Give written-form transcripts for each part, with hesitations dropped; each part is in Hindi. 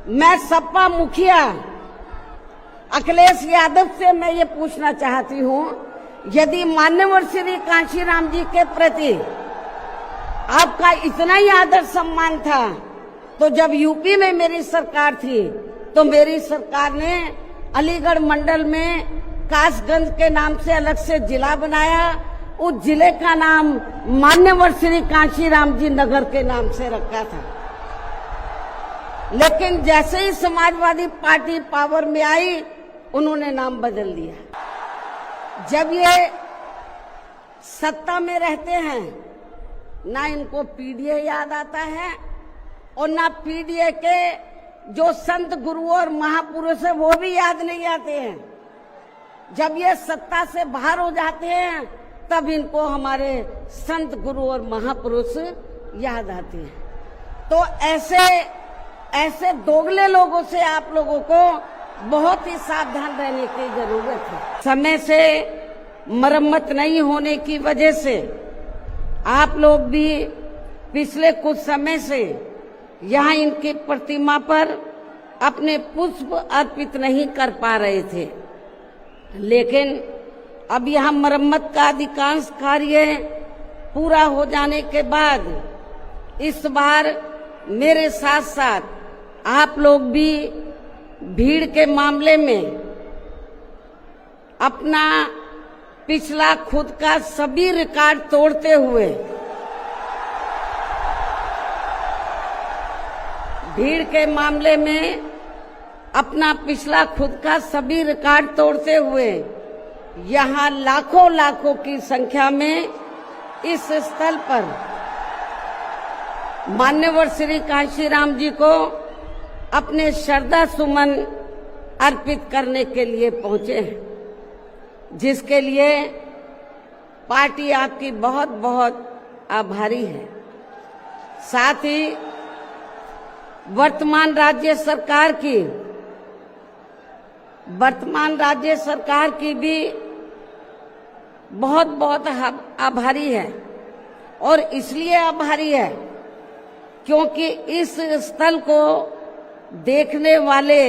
मैं सपा मुखिया अखिलेश यादव से मैं ये पूछना चाहती हूँ, यदि मान्यवर श्री कांशीराम जी के प्रति आपका इतना ही आदर सम्मान था, तो जब यूपी में मेरी सरकार थी तो मेरी सरकार ने अलीगढ़ मंडल में कासगंज के नाम से अलग से जिला बनाया। उस जिले का नाम मान्यवर श्री कांशीराम जी नगर के नाम से रखा था। लेकिन जैसे ही समाजवादी पार्टी पावर में आई, उन्होंने नाम बदल दिया। जब ये सत्ता में रहते हैं, ना इनको पीडीए याद आता है और ना पीडीए के जो संत गुरु और महापुरुष है वो भी याद नहीं आते हैं। जब ये सत्ता से बाहर हो जाते हैं, तब इनको हमारे संत गुरु और महापुरुष याद आते हैं। तो ऐसे दोगले लोगों से आप लोगों को बहुत ही सावधान रहने की जरूरत है। समय से मरम्मत नहीं होने की वजह से आप लोग भी पिछले कुछ समय से यहाँ इनकी प्रतिमा पर अपने पुष्प अर्पित नहीं कर पा रहे थे, लेकिन अब यहाँ मरम्मत का अधिकांश कार्य पूरा हो जाने के बाद इस बार मेरे साथ साथ आप लोग भी भीड़ के मामले में अपना पिछला खुद का सभी रिकॉर्ड तोड़ते हुए अपना पिछला खुद का सभी रिकॉर्ड तोड़ते हुए यहाँ लाखों की संख्या में इस स्थल पर मान्यवर श्री कांशीराम जी को अपने श्रद्धा सुमन अर्पित करने के लिए पहुंचे हैं, जिसके लिए पार्टी आपकी बहुत बहुत आभारी है। साथ ही वर्तमान राज्य सरकार की भी बहुत बहुत आभारी है। और इसलिए आभारी है क्योंकि इस स्थल को देखने वाले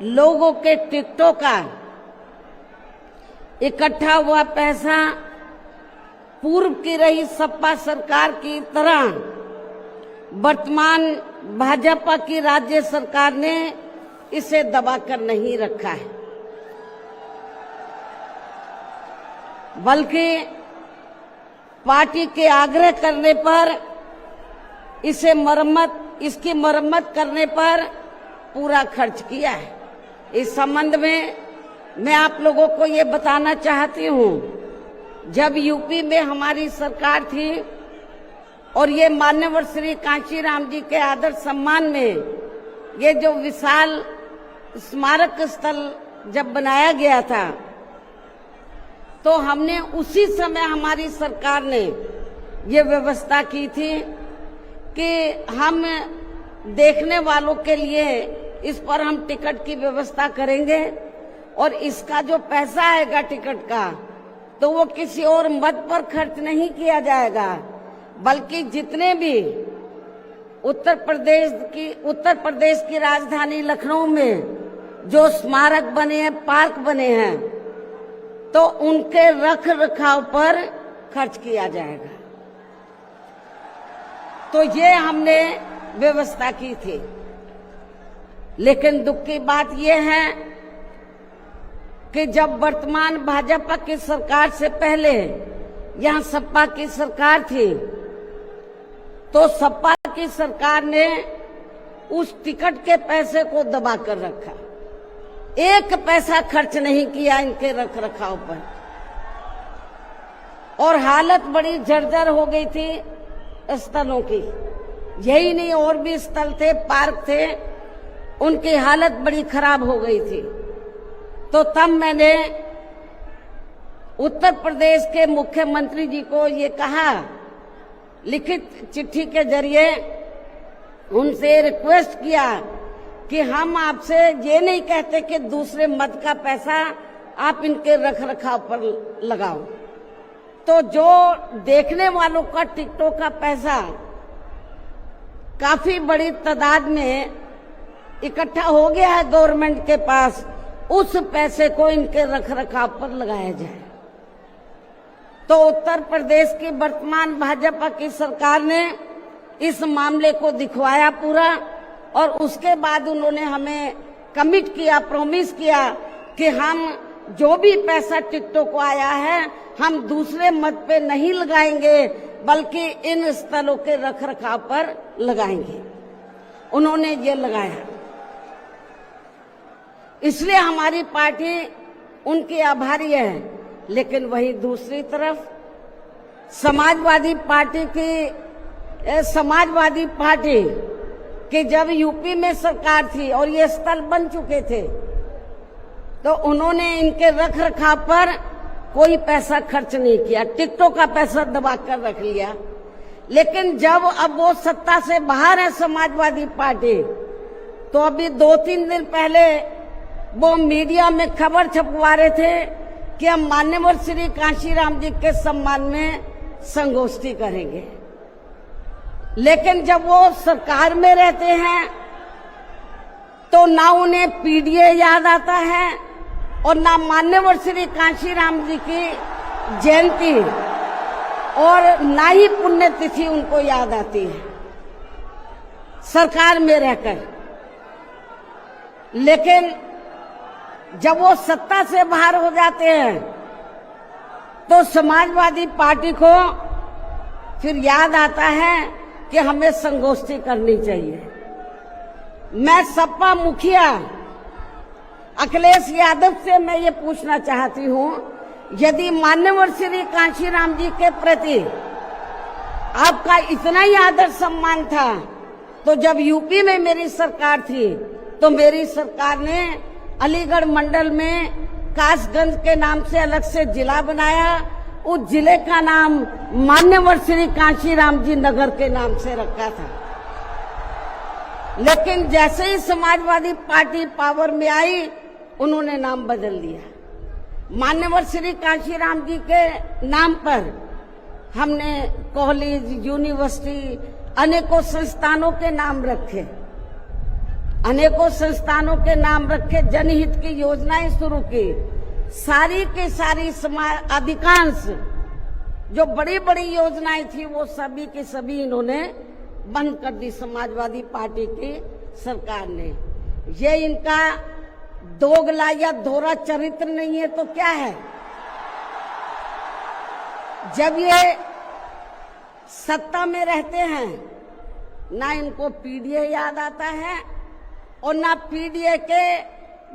लोगों के टिकटों का इकट्ठा हुआ पैसा पूर्व की रही सपा सरकार की तरह वर्तमान भाजपा की राज्य सरकार ने इसे दबाकर नहीं रखा है, बल्कि पार्टी के आग्रह करने पर इसकी मरम्मत करने पर पूरा खर्च किया है। इस संबंध में मैं आप लोगों को ये बताना चाहती हूँ, जब यूपी में हमारी सरकार थी और ये मान्यवर श्री कांशीराम जी के आदर सम्मान में ये जो विशाल स्मारक स्थल जब बनाया गया था, तो हमने उसी समय हमारी सरकार ने ये व्यवस्था की थी कि हम देखने वालों के लिए इस पर हम टिकट की व्यवस्था करेंगे और इसका जो पैसा आएगा टिकट का, तो वो किसी और मद पर खर्च नहीं किया जाएगा, बल्कि जितने भी उत्तर प्रदेश की राजधानी लखनऊ में जो स्मारक बने हैं, पार्क बने हैं, तो उनके रख रखाव पर खर्च किया जाएगा। तो ये हमने व्यवस्था की थी। लेकिन दुख की बात यह है कि जब वर्तमान भाजपा की सरकार से पहले यहाँ सपा की सरकार थी, तो सपा की सरकार ने उस टिकट के पैसे को दबा कर रखा, एक पैसा खर्च नहीं किया इनके रख रखाव पर, और हालत बड़ी जर्जर हो गई थी स्थलों की। यही नहीं, और भी स्थल थे, पार्क थे, उनकी हालत बड़ी खराब हो गई थी। तो तब मैंने उत्तर प्रदेश के मुख्यमंत्री जी को ये कहा, लिखित चिट्ठी के जरिए उनसे रिक्वेस्ट किया कि हम आपसे ये नहीं कहते कि दूसरे मद का पैसा आप इनके रख रखाव पर लगाओ, तो जो देखने वालों का टिकटों का पैसा काफी बड़ी तादाद में इकट्ठा हो गया है गवर्नमेंट के पास, उस पैसे को इनके रखरखाव पर लगाया जाए। तो उत्तर प्रदेश की वर्तमान भाजपा की सरकार ने इस मामले को दिखवाया पूरा, और उसके बाद उन्होंने हमें कमिट किया, प्रॉमिस किया कि हम जो भी पैसा टिकटों को आया है हम दूसरे मत पे नहीं लगाएंगे, बल्कि इन स्थलों के रखरखाव पर लगाएंगे। उन्होंने ये लगाया, इसलिए हमारी पार्टी उनकी आभारी है। लेकिन वही दूसरी तरफ समाजवादी पार्टी की जब यूपी में सरकार थी और ये स्थल बन चुके थे, तो उन्होंने इनके रखरखाव पर कोई पैसा खर्च नहीं किया, टिकटों का पैसा दबाकर रख लिया। लेकिन जब अब वो सत्ता से बाहर है समाजवादी पार्टी, तो अभी 2-3 दिन पहले वो मीडिया में खबर छपवा रहे थे कि हम मान्यवर श्री कांशीराम जी के सम्मान में संगोष्ठी करेंगे। लेकिन जब वो सरकार में रहते हैं तो ना उन्हें पीडीए याद आता है और ना मान्यवर श्री कांशीराम जी की जयंती और ना ही पुण्यतिथि उनको याद आती है सरकार में रहकर। लेकिन जब वो सत्ता से बाहर हो जाते हैं तो समाजवादी पार्टी को फिर याद आता है कि हमें संगोष्ठी करनी चाहिए। मैं सपा मुखिया अखिलेश यादव से मैं ये पूछना चाहती हूँ, यदि मान्यवर श्री कांशीराम जी के प्रति आपका इतना ही आदर सम्मान था, तो जब यूपी में मेरी सरकार थी तो मेरी सरकार ने अलीगढ़ मंडल में कासगंज के नाम से अलग से जिला बनाया, उस जिले का नाम मान्यवर श्री कांशीराम जी नगर के नाम से रखा था। लेकिन जैसे ही समाजवादी पार्टी पावर में आई, उन्होंने नाम बदल दिया। मान्यवर श्री कांशीराम जी के नाम पर हमने कॉलेज, यूनिवर्सिटी, अनेकों संस्थानों के नाम रखे, अनेकों संस्थानों के नाम रखे, जनहित की योजनाएं शुरू की। सारी के सारी अधिकांश जो बड़ी बड़ी योजनाएं थी वो सभी के सभी इन्होंने बंद कर दी समाजवादी पार्टी की सरकार ने। ये इनका दोगला या दोहरा चरित्र नहीं है तो क्या है? जब ये सत्ता में रहते हैं ना इनको पीडीए याद आता है और ना पीडीए के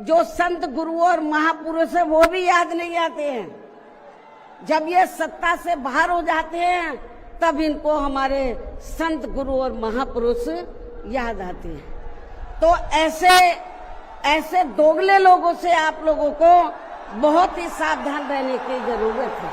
जो संत गुरु और महापुरुष है वो भी याद नहीं आते हैं। जब ये सत्ता से बाहर हो जाते हैं तब इनको हमारे संत गुरु और महापुरुष याद आते हैं। तो ऐसे दोगले लोगों से आप लोगों को बहुत ही सावधान रहने की जरूरत है।